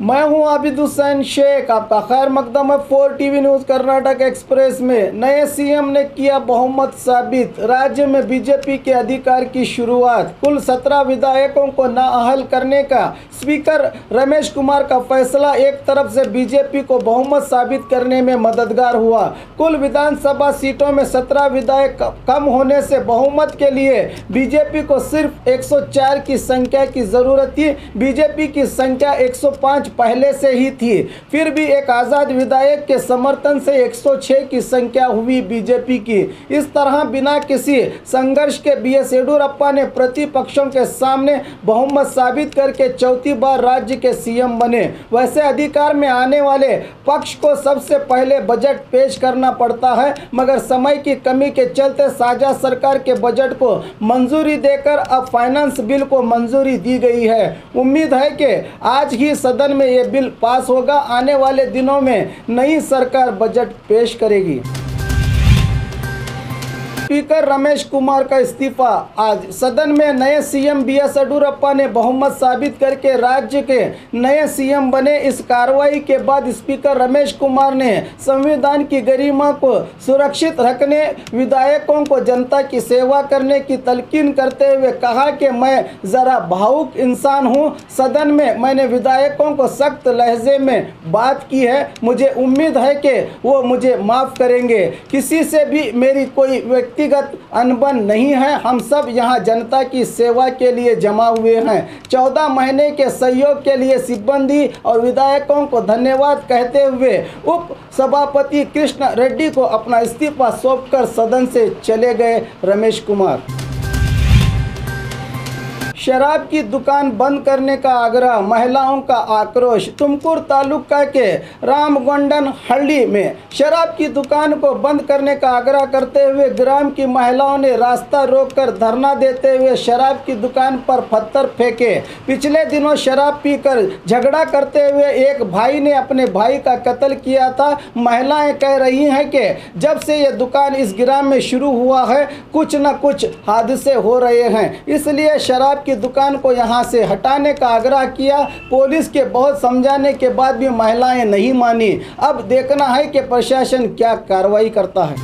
मैं हूं आबिद हुसैन शेख, आपका खैर मकदम है 4 टीवी न्यूज कर्नाटक एक्सप्रेस में। नए सीएम ने किया बहुमत साबित, राज्य में बीजेपी के अधिकार की शुरुआत। कुल 17 विधायकों को नाअहल करने का स्पीकर रमेश कुमार का फैसला एक तरफ से बीजेपी को बहुमत साबित करने में मददगार हुआ। कुल विधानसभा सीटों में 17 विधायक कम होने से बहुमत के लिए बीजेपी को सिर्फ 104 की संख्या की जरूरत थी। बीजेपी की संख्या 105 पहले से ही थी, फिर भी एक आजाद विधायक के समर्थन से 106 की संख्या हुई बीजेपी की। इस तरह बिना किसी संघर्ष के बीएस येडियुरप्पा ने प्रतिपक्षों के सामने बहुमत साबित करके चौथी बार राज्य के सीएम बने। वैसे अधिकार में आने वाले पक्ष को सबसे पहले बजट पेश करना पड़ता है, मगर समय की कमी के चलते साझा सरकार के बजट को मंजूरी देकर अब फाइनेंस बिल को मंजूरी दी गई है। उम्मीद है कि आज ही सदन में ये बिल पास होगा। आने वाले दिनों में नई सरकार बजट पेश करेगी। स्पीकर रमेश कुमार का इस्तीफा। आज सदन में नए सीएम बीएस येडियुरप्पा ने बहुमत साबित करके राज्य के नए सीएम बने। इस कार्रवाई के बाद स्पीकर रमेश कुमार ने संविधान की गरिमा को सुरक्षित रखने, विधायकों को जनता की सेवा करने की तलकीन करते हुए कहा कि मैं ज़रा भावुक इंसान हूं। सदन में मैंने विधायकों को सख्त लहजे में बात की है। मुझे उम्मीद है कि वो मुझे माफ़ करेंगे। किसी से भी मेरी कोई व्यक्तिगत अनबन नहीं है। हम सब यहाँ जनता की सेवा के लिए जमा हुए हैं। 14 महीने के सहयोग के लिए सिब्बंदी और विधायकों को धन्यवाद कहते हुए उप सभापति कृष्ण रेड्डी को अपना इस्तीफा सौंपकर सदन से चले गए रमेश कुमार। शराब की दुकान बंद करने का आग्रह, महिलाओं का आक्रोश। तुमकुर तालुका के रामगोंडन हल्ली में शराब की दुकान को बंद करने का आग्रह करते हुए ग्राम की महिलाओं ने रास्ता रोककर धरना देते हुए शराब की दुकान पर पत्थर फेंके। पिछले दिनों शराब पीकर झगड़ा करते हुए एक भाई ने अपने भाई का कत्ल किया था। महिलाएं कह रही हैं कि जब से ये दुकान इस ग्राम में शुरू हुआ है कुछ न कुछ हादसे हो रहे हैं, इसलिए शराब की दुकान को यहां से हटाने का आग्रह किया। पुलिस के बहुत समझाने के बाद भी महिलाएं नहीं मानी। अब देखना है कि प्रशासन क्या कार्रवाई करता है।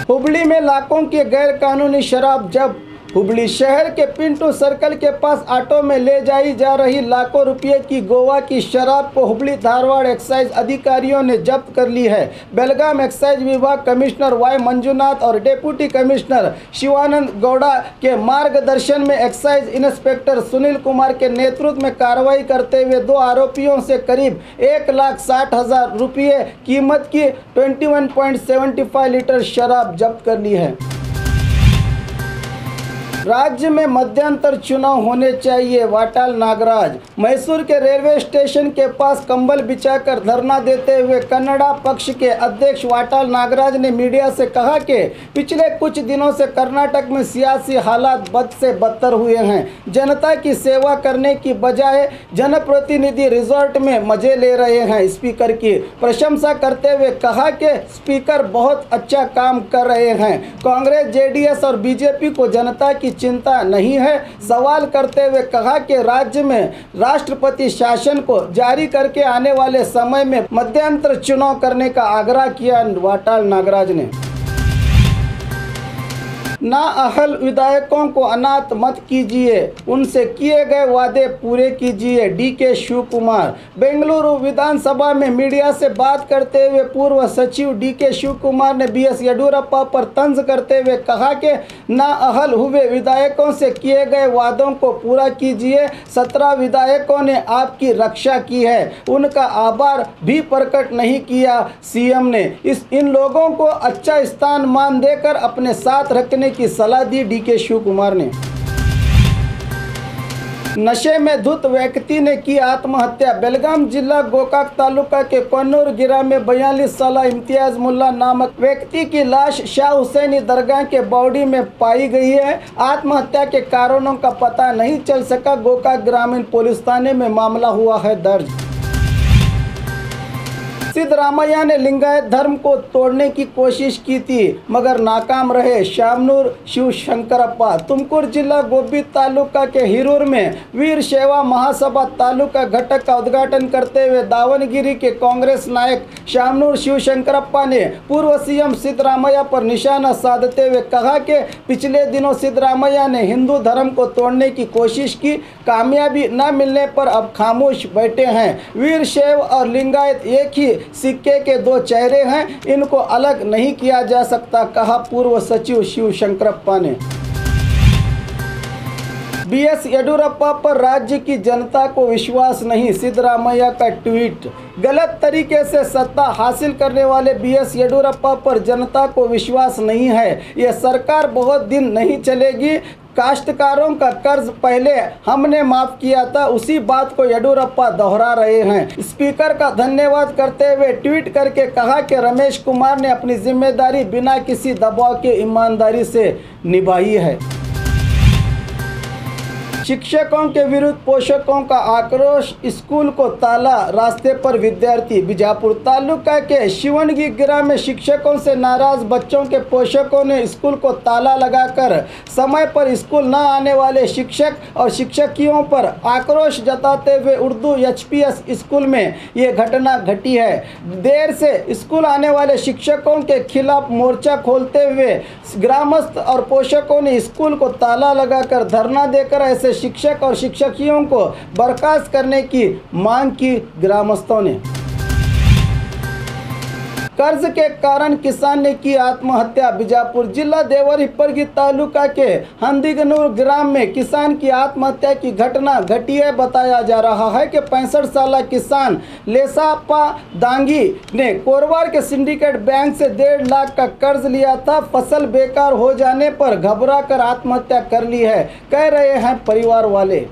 हुबली में लाखों की गैर कानूनी शराब जब्त। हुबली शहर के पिंटू सर्कल के पास ऑटो में ले जाई जा रही लाखों रुपए की गोवा की शराब को हुबली धारवाड़ एक्साइज अधिकारियों ने जब्त कर ली है। बेलगाम एक्साइज विभाग कमिश्नर वाई मंजुनाथ और डिप्टी कमिश्नर शिवानंद गौड़ा के मार्गदर्शन में एक्साइज इंस्पेक्टर सुनील कुमार के नेतृत्व में कार्रवाई करते हुए 2 आरोपियों से करीब 1,60,000 रुपये कीमत की 21.75 लीटर शराब जब्त कर ली है। राज्य में मध्यांतर चुनाव होने चाहिए, वाटाल नागराज। मैसूर के रेलवे स्टेशन के पास कंबल बिछाकर धरना देते हुए कन्नड़ा पक्ष के अध्यक्ष वाटाल नागराज ने मीडिया से कहा कि पिछले कुछ दिनों से कर्नाटक में सियासी हालात बद से बदतर हुए हैं। जनता की सेवा करने की बजाय जनप्रतिनिधि रिजॉर्ट में मजे ले रहे हैं। स्पीकर की प्रशंसा करते हुए कहा कि स्पीकर बहुत अच्छा काम कर रहे हैं। कांग्रेस, जेडीएस और बीजेपी को जनता की चिंता नहीं है। सवाल करते हुए कहा कि राज्य में राष्ट्रपति शासन को जारी करके आने वाले समय में मध्यांतर चुनाव करने का आग्रह किया वाटाल नागराज ने। नाअहल विधायकों को अनाथ मत कीजिए, उनसे किए गए वादे पूरे कीजिए। डीके शिव कुमार। बेंगलुरु विधानसभा में मीडिया से बात करते हुए पूर्व सचिव डीके शिव कुमार ने बीएस येडियुरप्पा पर तंज करते हुए कहा कि नाअहल हुए विधायकों से किए गए वादों को पूरा कीजिए। 17 विधायकों ने आपकी रक्षा की है, उनका आभार भी प्रकट नहीं किया। सीएम ने इन लोगों को अच्छा स्थान मान देकर अपने साथ रखने की सलाह दी। डीके शिव कुमार ने नशे में धुत व्यक्ति ने की आत्महत्या। बेलगाम जिला गोकाक तालुका के कोन्नूर गिरा में 42 साल इम्तियाज मुल्ला नामक व्यक्ति की लाश शाह हुसैनी दरगाह के बावड़ी में पाई गई है। आत्महत्या के कारणों का पता नहीं चल सका। गोकाक ग्रामीण पुलिस थाने में मामला हुआ है दर्ज। सिद्धरामैया ने लिंगायत धर्म को तोड़ने की कोशिश की थी मगर नाकाम रहे। शामनूर शिवशंकरप्पा। तुमकुर जिला गोब्बी तालुका के हिरूर में वीर सेवा महासभा तालुका घटक का उद्घाटन करते हुए दावनगिरी के कांग्रेस नायक शामनूर शिवशंकरप्पा ने पूर्व सीएम सिद्धरामैया पर निशाना साधते हुए कहा कि पिछले दिनों सिद्धरामैया ने हिंदू धर्म को तोड़ने की कोशिश की, कामयाबी न मिलने पर अब खामोश बैठे हैं। वीर शैव और लिंगायत एक ही सिक्के के दो चेहरे हैं, इनको अलग नहीं किया जा सकता, कहा पूर्व सचिव शिवशंकरप्पा ने। बीएस येडियुरप्पा पर राज्य की जनता को विश्वास नहीं, सिद्धरामैया का ट्वीट। गलत तरीके से सत्ता हासिल करने वाले बीएस येडियुरप्पा पर जनता को विश्वास नहीं है। यह सरकार बहुत दिन नहीं चलेगी। काश्तकारों का कर्ज पहले हमने माफ किया था, उसी बात को येडियुरप्पा दोहरा रहे हैं। स्पीकर का धन्यवाद करते हुए ट्वीट करके कहा कि रमेश कुमार ने अपनी जिम्मेदारी बिना किसी दबाव के ईमानदारी से निभाई है। शिक्षकों के विरुद्ध पोषकों का आक्रोश, स्कूल को ताला, रास्ते पर विद्यार्थी। बीजापुर तालुका के शिवनगी ग्राम में शिक्षकों से नाराज बच्चों के पोषकों ने स्कूल को ताला लगाकर समय पर स्कूल न आने वाले शिक्षक और शिक्षकियों पर आक्रोश जताते हुए उर्दू एचपीएस स्कूल में ये घटना घटी है। देर से स्कूल आने वाले शिक्षकों के खिलाफ मोर्चा खोलते हुए ग्रामस्थ और पोषकों ने स्कूल को ताला लगाकर धरना देकर ऐसे शिक्षक और शिक्षकियों को बर्खास्त करने की मांग की। ग्रामस्थों ने कर्ज के कारण किसान ने की आत्महत्या। बीजापुर जिला देवरिपरगी तालुका के हंदीगनूर ग्राम में किसान की आत्महत्या की घटना घटी है। बताया जा रहा है कि 65 साल किसान लेसापा दांगी ने कोरवार के सिंडिकेट बैंक से 1.5 लाख का कर्ज लिया था। फसल बेकार हो जाने पर घबराकर आत्महत्या कर ली है, कह रहे हैं परिवार वाले।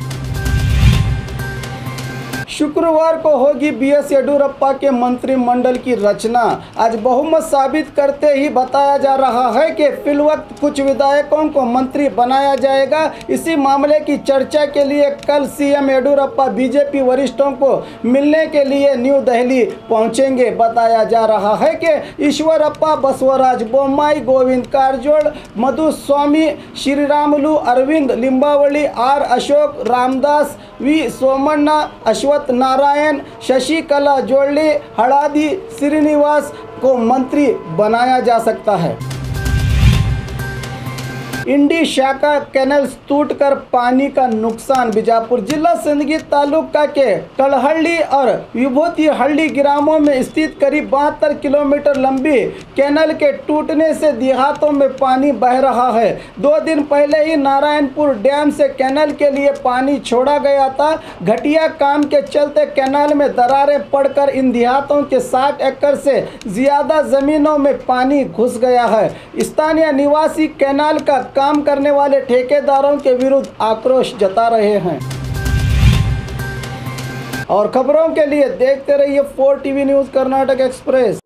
शुक्रवार को होगी बीएस येडियुरप्पा के मंत्रिमंडल की रचना। आज बहुमत साबित करते ही बताया जा रहा है कि फिलवक्त कुछ विधायकों को मंत्री बनाया जाएगा। इसी मामले की चर्चा के लिए कल सीएम येडियुरप्पा बीजेपी वरिष्ठों को मिलने के लिए न्यू दिल्ली पहुंचेंगे। बताया जा रहा है कि ईश्वरप्पा, बसवराज बोम्माई, गोविंद कारजोड़, मधुस्वामी, श्रीरामुलु, अरविंद लिंबावली, आर अशोक, रामदास, वी सोमण्णा, अश्वत्थ नारायण, शशिकला जोड़ली, हड़ादी श्रीनिवास को मंत्री बनाया जा सकता है। इंडी शाखा कैनल्स टूटकर पानी का नुकसान। बीजापुर जिला सिंदगी तालुका के कलहल्ली और विभूतिहल्ली ग्रामों में स्थित करीब 72 किलोमीटर लंबी कैनल के टूटने से देहातों में पानी बह रहा है। 2 दिन पहले ही नारायणपुर डैम से कैनल के लिए पानी छोड़ा गया था। घटिया काम के चलते कैनाल में दरारें पड़कर इन देहातों के 60 एकड़ से ज्यादा जमीनों में पानी घुस गया है। स्थानीय निवासी कैनाल का काम करने वाले ठेकेदारों के विरुद्ध आक्रोश जता रहे हैं। और खबरों के लिए देखते रहिए 4 टीवी न्यूज़ कर्नाटक एक्सप्रेस।